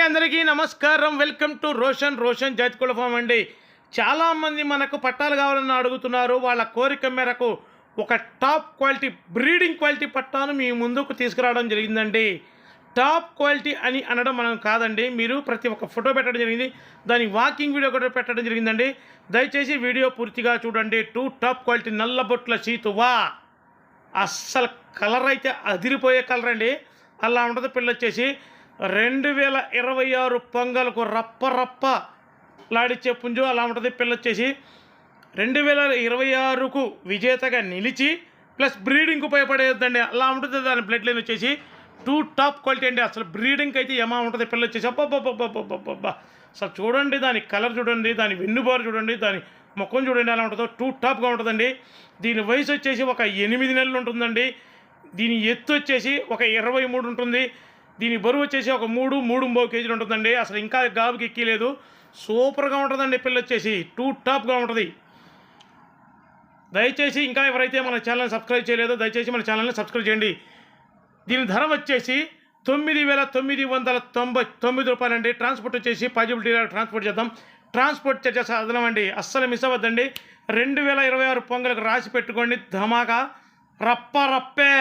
అందరికీ నమస్కారం. Welcome to Roshan జాతికోళ్ళ form అండి. చాలామంది మనకు పట్టాలు కావాలని అడుగుతున్నారు. వాళ్ళ కోరిక మేరకు ఒక టాప్ క్వాలిటీ బ్రీడింగ్ క్వాలిటీ పట్టాను మీ ముందుకు తీసుకురావడం జరిగిందండి. టాప్ క్వాలిటీ అని అనడం మనం కాదండి, మీరు ప్రతి ఒక్క ఫోటో పెట్టడం జరిగింది, దాని వాకింగ్ వీడియో కూడా పెట్టడం జరిగిందండి. దయచేసి వీడియో పూర్తిగా చూడండి. టాప్ క్వాలిటీ నల్లబొట్ల సీతువా, అస్సలు కలర్ అయితే అదిరిపోయే కలర్ అండి. అలా ఉంటుంది. పిల్ల వచ్చేసి 2026 పొంగల్కు రప్ప లాడిచ్చే పుంజు అలా ఉంటుంది. పిల్ల వచ్చేసి 2026కు విజేతగా నిలిచి ప్లస్ బ్రీడింగ్కి ఉపయోగపడేదండి. అలా ఉంటుంది. దాని బ్లడ్ లైన్ వచ్చేసి టాప్ క్వాలిటీ అండి. అసలు బ్రీడింగ్కి అయితే ఏమా ఉంటుంది. పిల్ల వచ్చేసి అబ్బా అసలు చూడండి, దాని కలర్ చూడండి, దాని వెన్నుబారు చూడండి, దాని ముఖం చూడండి ఎలా ఉంటుందో. టాప్గా ఉంటుందండి. దీని వయసు వచ్చేసి ఒక 8 నెలలు ఉంటుందండి. దీని ఎత్తు వచ్చేసి ఒక 23 ఉంటుంది. దీని బరువు వచ్చేసి ఒక 3.5 కేజీలు ఉంటుందండి. అసలు ఇంకా గాబుకి ఎక్కలేదు. సూపర్గా ఉంటుందండి. పిల్ల వచ్చేసి టాప్గా ఉంటుంది. దయచేసి ఇంకా ఎవరైతే మన ఛానల్ని సబ్స్క్రైబ్ చేయలేదో దయచేసి మన ఛానల్ని సబ్స్క్రైబ్ చేయండి. దీని ధర వచ్చేసి 9,999 రూపాయలండి. ట్రాన్స్పోర్ట్ వచ్చేసి పాజిబిలిటీ ట్రాన్స్పోర్ట్ చేద్దాం. ట్రాన్స్పోర్ట్ చార్జెస్ అదనమండి. అస్సలు మిస్ అవ్వద్దండి. 2026 పొంగలకు రాసి పెట్టుకోండి. ధమాకా రప్పే.